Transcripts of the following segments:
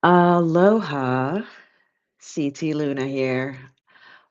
Aloha, CT Luna here.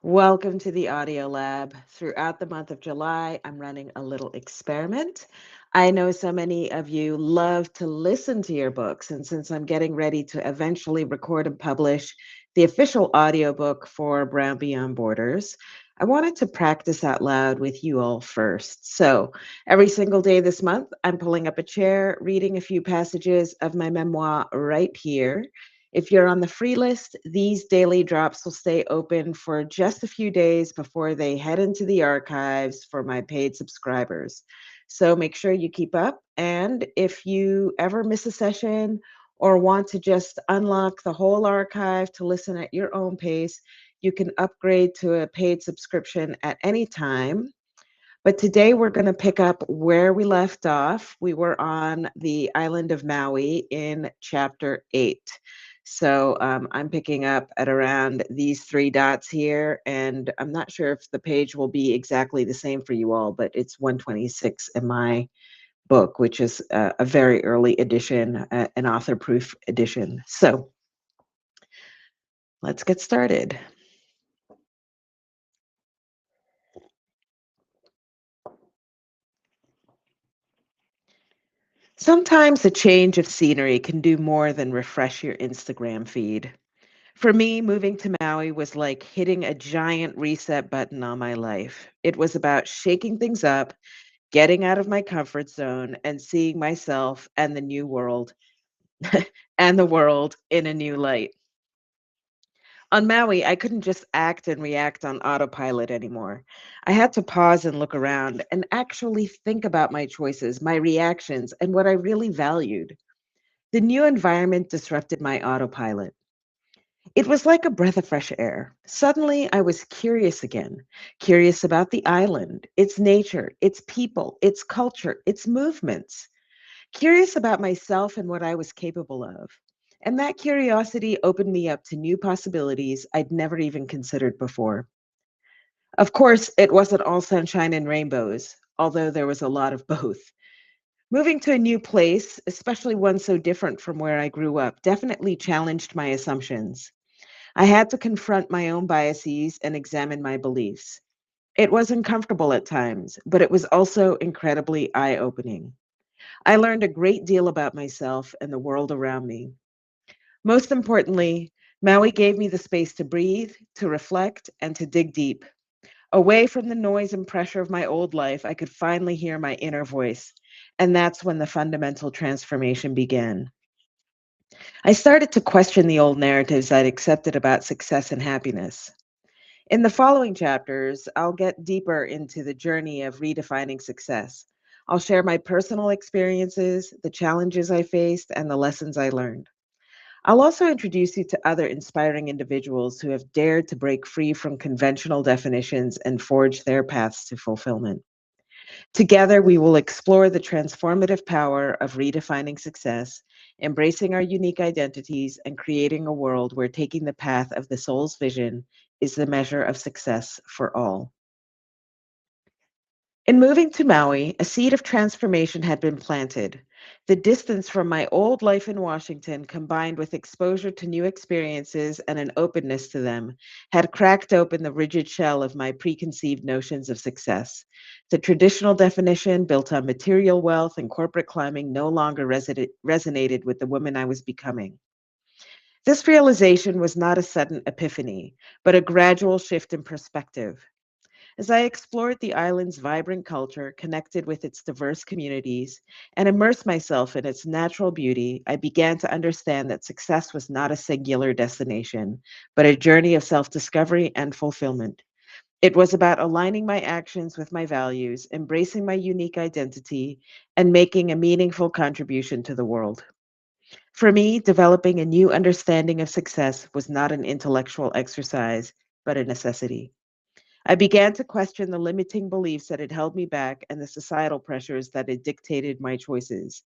Welcome to the Audio Lab. Throughout the month of July, I'm running a little experiment. I know so many of you love to listen to your books, and since I'm getting ready to eventually record and publish the official audiobook for Brown Beyond Borders, I wanted to practice out loud with you all first. So every single day this month, I'm pulling up a chair, reading a few passages of my memoir right here. If you're on the free list, these daily drops will stay open for just a few days before they head into the archives for my paid subscribers. So make sure you keep up. And if you ever miss a session or want to just unlock the whole archive to listen at your own pace, you can upgrade to a paid subscription at any time. But today we're going to pick up where we left off. We were on the island of Maui in chapter 8. So I'm picking up at around these three dots here, and I'm not sure if the page will be exactly the same for you all, but it's 126 in my book, which is a very early edition, an author proof edition. So let's get started. Sometimes a change of scenery can do more than refresh your Instagram feed. For me, moving to Maui was like hitting a giant reset button on my life. It was about shaking things up, getting out of my comfort zone, and seeing myself and the new world and the world in a new light. On Maui, I couldn't just act and react on autopilot anymore. I had to pause and look around and actually think about my choices, my reactions, and what I really valued. The new environment disrupted my autopilot. It was like a breath of fresh air. Suddenly, I was curious again, curious about the island, its nature, its people, its culture, its movements, curious about myself and what I was capable of. And that curiosity opened me up to new possibilities I'd never even considered before. Of course, it wasn't all sunshine and rainbows, although there was a lot of both. Moving to a new place, especially one so different from where I grew up, definitely challenged my assumptions. I had to confront my own biases and examine my beliefs. It was uncomfortable at times, but it was also incredibly eye opening. I learned a great deal about myself and the world around me. Most importantly, Maui gave me the space to breathe, to reflect, and to dig deep. Away from the noise and pressure of my old life, I could finally hear my inner voice. And that's when the fundamental transformation began. I started to question the old narratives I'd accepted about success and happiness. In the following chapters, I'll get deeper into the journey of redefining success. I'll share my personal experiences, the challenges I faced, and the lessons I learned. I'll also introduce you to other inspiring individuals who have dared to break free from conventional definitions and forge their paths to fulfillment. Together, we will explore the transformative power of redefining success, embracing our unique identities, and creating a world where taking the path of the soul's vision is the measure of success for all. In moving to Maui, a seed of transformation had been planted. The distance from my old life in Washington, combined with exposure to new experiences and an openness to them, had cracked open the rigid shell of my preconceived notions of success. The traditional definition, built on material wealth and corporate climbing, no longer resonated with the woman I was becoming. This realization was not a sudden epiphany, but a gradual shift in perspective. As I explored the island's vibrant culture, connected with its diverse communities, and immersed myself in its natural beauty, I began to understand that success was not a singular destination, but a journey of self discovery and fulfillment. It was about aligning my actions with my values, embracing my unique identity, and making a meaningful contribution to the world. For me, developing a new understanding of success was not an intellectual exercise, but a necessity. I began to question the limiting beliefs that had held me back and the societal pressures that had dictated my choices.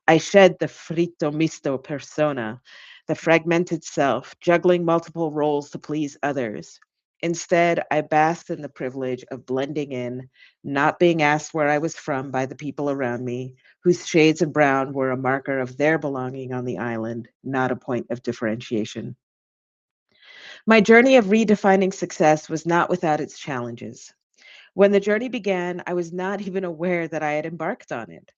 I shed the frito misto persona, the fragmented self, juggling multiple roles to please others. Instead, I basked in the privilege of blending in, not being asked where I was from by the people around me, whose shades of brown were a marker of their belonging on the island, not a point of differentiation. My journey of redefining success was not without its challenges. When the journey began, I was not even aware that I had embarked on it.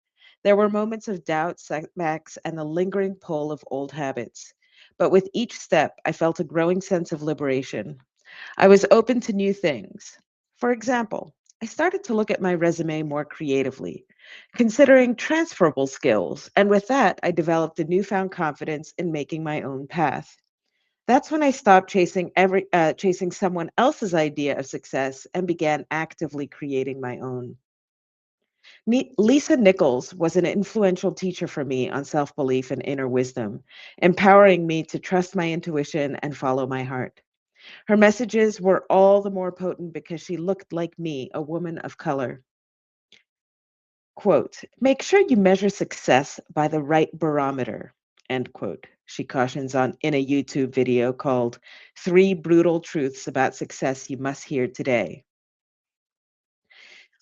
There were moments of doubt, setbacks, and the lingering pull of old habits. But with each step, I felt a growing sense of liberation. I was open to new things. For example, I started to look at my resume more creatively, considering transferable skills, and with that, I developed a newfound confidence in making my own path. That's when I stopped chasing someone else's idea of success and began actively creating my own. Lisa Nichols was an influential teacher for me on self belief and inner wisdom, empowering me to trust my intuition and follow my heart. Her messages were all the more potent because she looked like me, a woman of color. Quote, make sure you measure success by the right barometer, end quote. She cautions on in a YouTube video called Three Brutal Truths About Success You Must Hear Today.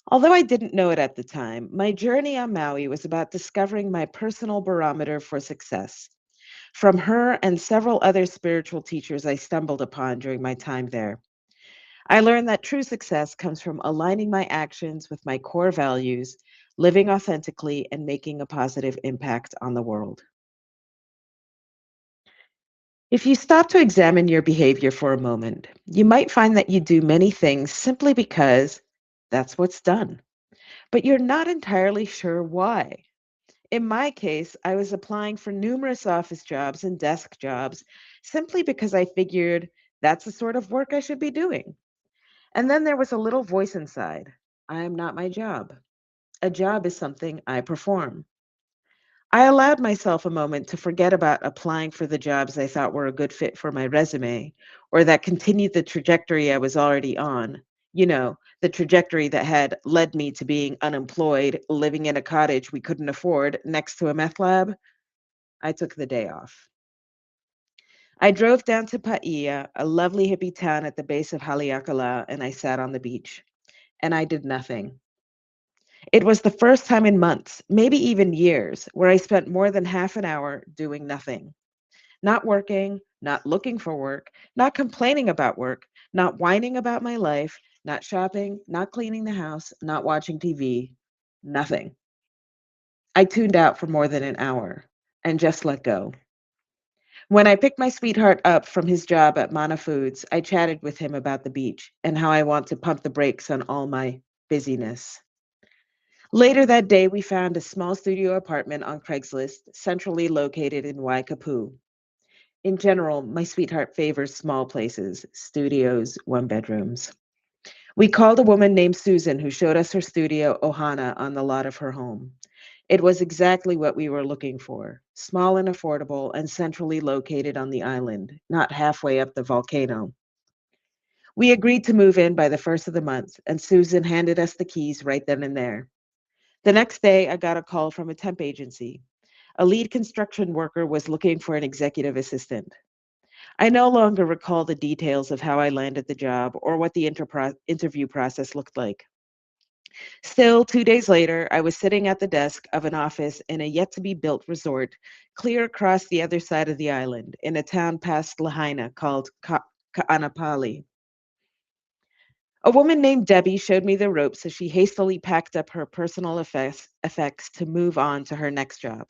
Although I didn't know it at the time, my journey on Maui was about discovering my personal barometer for success. From her and several other spiritual teachers I stumbled upon during my time there, I learned that true success comes from aligning my actions with my core values, living authentically, and making a positive impact on the world. If you stop to examine your behavior for a moment, you might find that you do many things simply because that's what's done, but you're not entirely sure why. In my case, I was applying for numerous office jobs and desk jobs simply because I figured that's the sort of work I should be doing. And then there was a little voice inside. I am not my job. A job is something I perform. I allowed myself a moment to forget about applying for the jobs I thought were a good fit for my resume or that continued the trajectory I was already on. The trajectory that had led me to being unemployed, living in a cottage we couldn't afford next to a meth lab. I took the day off. I drove down to Paia, a lovely hippie town at the base of Haleakala, and I sat on the beach. And I did nothing. It was the first time in months, maybe even years, where I spent more than half an hour doing nothing. Not working, not looking for work, not complaining about work, not whining about my life, not shopping, not cleaning the house, not watching TV. Nothing. I tuned out for more than an hour and just let go. When I picked my sweetheart up from his job at Mana Foods, I chatted with him about the beach and how I want to pump the brakes on all my busyness. Later that day, we found a small studio apartment on Craigslist, centrally located in Waikapu. In general, my sweetheart favors small places, studios, one bedrooms. We called a woman named Susan who showed us her studio, Ohana, on the lot of her home. It was exactly what we were looking for, small and affordable and centrally located on the island, not halfway up the volcano. We agreed to move in by the first of the month, and Susan handed us the keys right then and there. The next day, I got a call from a temp agency. A lead construction worker was looking for an executive assistant. I no longer recall the details of how I landed the job or what the interview process looked like. Still, 2 days later, I was sitting at the desk of an office in a yet to be built resort clear across the other side of the island in a town past Lahaina called Ka'anapali. A woman named Debbie showed me the ropes as she hastily packed up her personal effects to move on to her next job.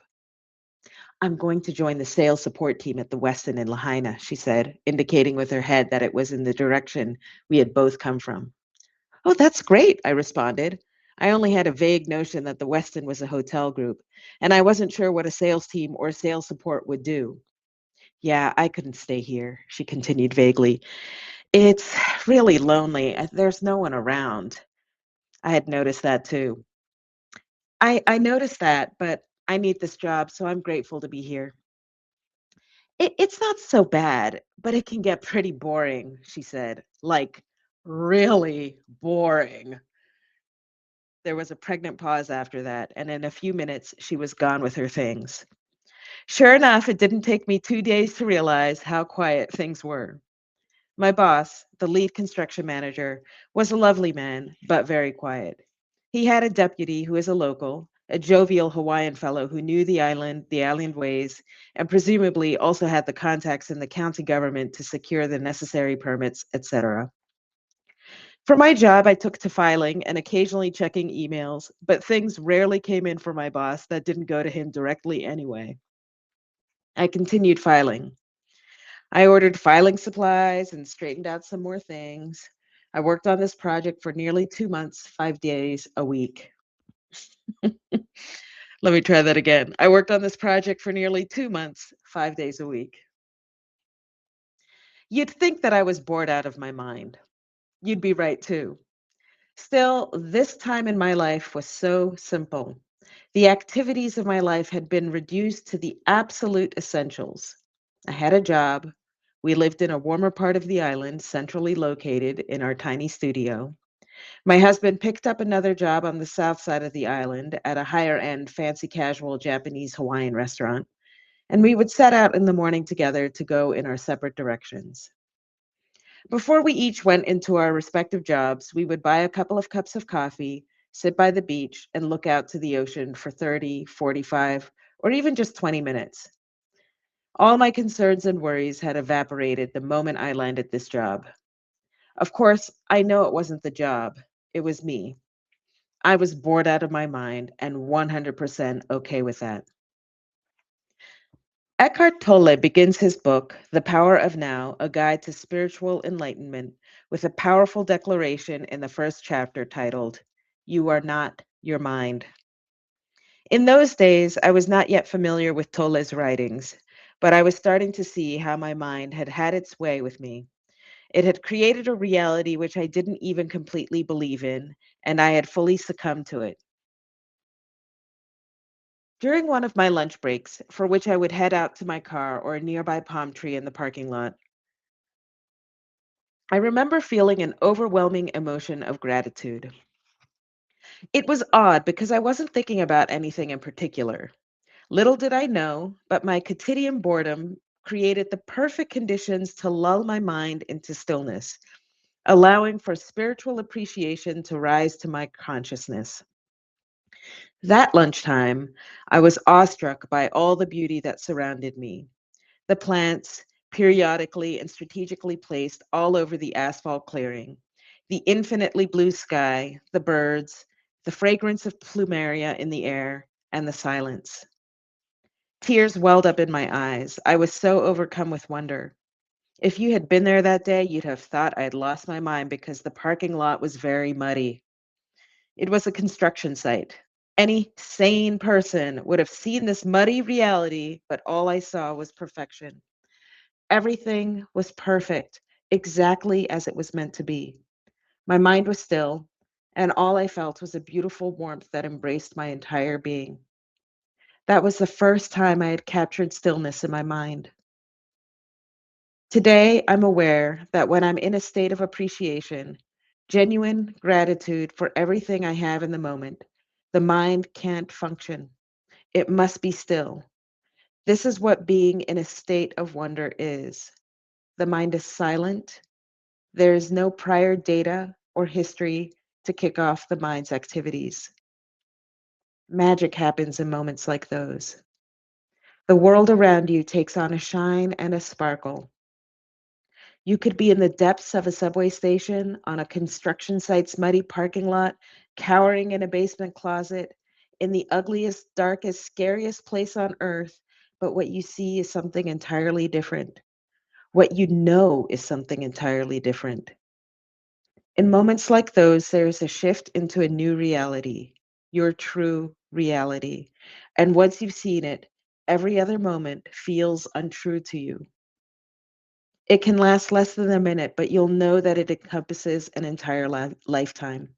I'm going to join the sales support team at the Westin in Lahaina, she said, indicating with her head that it was in the direction we had both come from. Oh, that's great, I responded. I only had a vague notion that the Westin was a hotel group, and I wasn't sure what a sales team or sales support would do. Yeah, I couldn't stay here, she continued vaguely. It's really lonely. There's no one around. I had noticed that too. I noticed that, but I need this job, so I'm grateful to be here. It's not so bad, but it can get pretty boring, she said. Like, really boring. There was a pregnant pause after that, and in a few minutes, she was gone with her things. Sure enough, it didn't take me 2 days to realize how quiet things were. My boss, the lead construction manager, was a lovely man, but very quiet. He had a deputy who is a local, a jovial Hawaiian fellow who knew the island ways, and presumably also had the contacts in the county government to secure the necessary permits, etc. For my job, I took to filing and occasionally checking emails, but things rarely came in for my boss that didn't go to him directly anyway. I continued filing. I ordered filing supplies and straightened out some more things. I worked on this project for nearly 2 months, 5 days a week. Let me try that again. I worked on this project for nearly 2 months, 5 days a week. You'd think that I was bored out of my mind. You'd be right too. Still, this time in my life was so simple. The activities of my life had been reduced to the absolute essentials. I had a job. We lived in a warmer part of the island, centrally located in our tiny studio. My husband picked up another job on the south side of the island at a higher end, fancy casual Japanese Hawaiian restaurant, and we would set out in the morning together to go in our separate directions. Before we each went into our respective jobs, we would buy a couple of cups of coffee, sit by the beach, and look out to the ocean for 30, 45, or even just 20 minutes. All my concerns and worries had evaporated the moment I landed this job. Of course, I know it wasn't the job, it was me. I was bored out of my mind and 100% okay with that. Eckhart Tolle begins his book, The Power of Now, A Guide to Spiritual Enlightenment, with a powerful declaration in the first chapter titled, You Are Not Your Mind. In those days, I was not yet familiar with Tolle's writings, but I was starting to see how my mind had had its way with me. It had created a reality which I didn't even completely believe in, and I had fully succumbed to it. During one of my lunch breaks, for which I would head out to my car or a nearby palm tree in the parking lot, I remember feeling an overwhelming emotion of gratitude. It was odd because I wasn't thinking about anything in particular. Little did I know, but my quotidian boredom created the perfect conditions to lull my mind into stillness, allowing for spiritual appreciation to rise to my consciousness. That lunchtime, I was awestruck by all the beauty that surrounded me. The plants, periodically and strategically placed all over the asphalt clearing, the infinitely blue sky, the birds, the fragrance of plumeria in the air, and the silence. Tears welled up in my eyes. I was so overcome with wonder. If you had been there that day, you'd have thought I had lost my mind because the parking lot was very muddy. It was a construction site. Any sane person would have seen this muddy reality, but all I saw was perfection. Everything was perfect, exactly as it was meant to be. My mind was still, and all I felt was a beautiful warmth that embraced my entire being. That was the first time I had captured stillness in my mind. Today, I'm aware that when I'm in a state of appreciation, genuine gratitude for everything I have in the moment, the mind can't function. It must be still. This is what being in a state of wonder is. The mind is silent. There is no prior data or history to kick off the mind's activities. Magic happens in moments like those. The world around you takes on a shine and a sparkle. You could be in the depths of a subway station, on a construction site's muddy parking lot, cowering in a basement closet, in the ugliest, darkest, scariest place on earth, but what you see is something entirely different. What you know is something entirely different. In moments like those, there's a shift into a new reality, your true reality. And once you've seen it, every other moment feels untrue to you. It can last less than a minute, but you'll know that it encompasses an entire lifetime.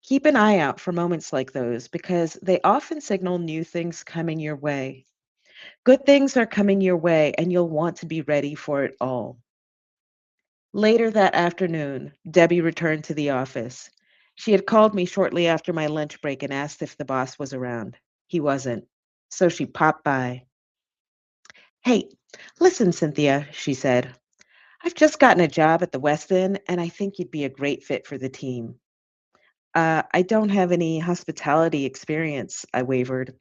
Keep an eye out for moments like those because they often signal new things coming your way. Good things are coming your way, and you'll want to be ready for it all. Later that afternoon, Debbie returned to the office. She had called me shortly after my lunch break and asked if the boss was around. He wasn't. So she popped by. Hey, listen, Cynthia, she said. I've just gotten a job at the West End, and I think you'd be a great fit for the team. I don't have any hospitality experience, I wavered.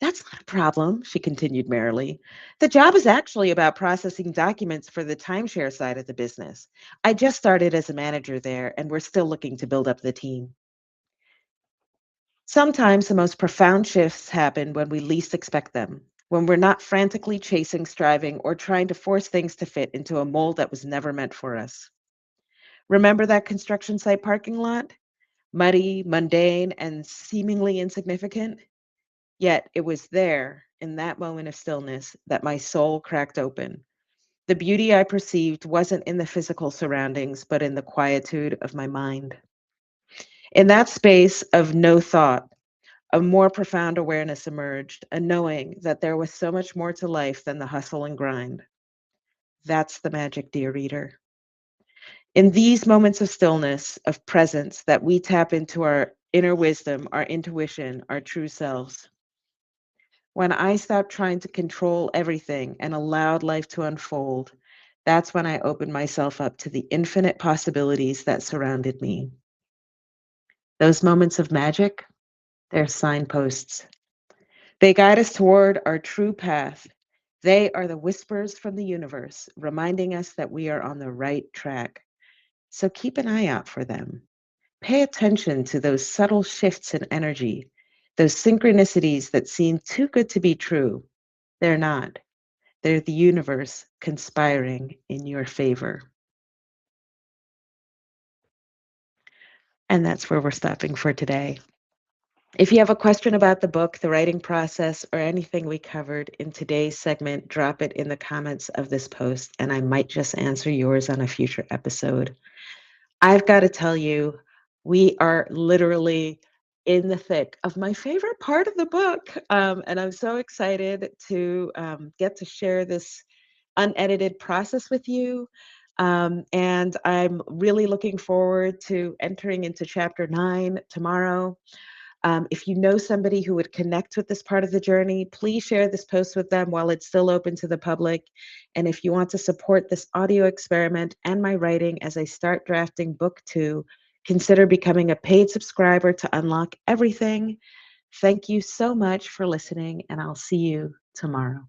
That's not a problem, she continued merrily. The job is actually about processing documents for the timeshare side of the business. I just started as a manager there, and we're still looking to build up the team. Sometimes the most profound shifts happen when we least expect them, when we're not frantically chasing, striving, or trying to force things to fit into a mold that was never meant for us. Remember that construction site parking lot? Muddy, mundane, and seemingly insignificant? Yet it was there, in that moment of stillness, that my soul cracked open. The beauty I perceived wasn't in the physical surroundings, but in the quietude of my mind. In that space of no thought, a more profound awareness emerged, a knowing that there was so much more to life than the hustle and grind. That's the magic, dear reader. In these moments of stillness, of presence, that we tap into our inner wisdom, our intuition, our true selves. When I stopped trying to control everything and allowed life to unfold, that's when I opened myself up to the infinite possibilities that surrounded me. Those moments of magic, they're signposts. They guide us toward our true path. They are the whispers from the universe, reminding us that we are on the right track. So keep an eye out for them. Pay attention to those subtle shifts in energy, those synchronicities that seem too good to be true. They're not. They're the universe conspiring in your favor. And that's where we're stopping for today. If you have a question about the book, the writing process, or anything we covered in today's segment, drop it in the comments of this post, and I might just answer yours on a future episode. I've got to tell you, we are literally in the thick of my favorite part of the book. And I'm so excited to get to share this unedited process with you. And I'm really looking forward to entering into chapter 9 tomorrow. If you know somebody who would connect with this part of the journey, please share this post with them while it's still open to the public. And if you want to support this audio experiment and my writing as I start drafting book 2, consider becoming a paid subscriber to unlock everything. Thank you so much for listening, and I'll see you tomorrow.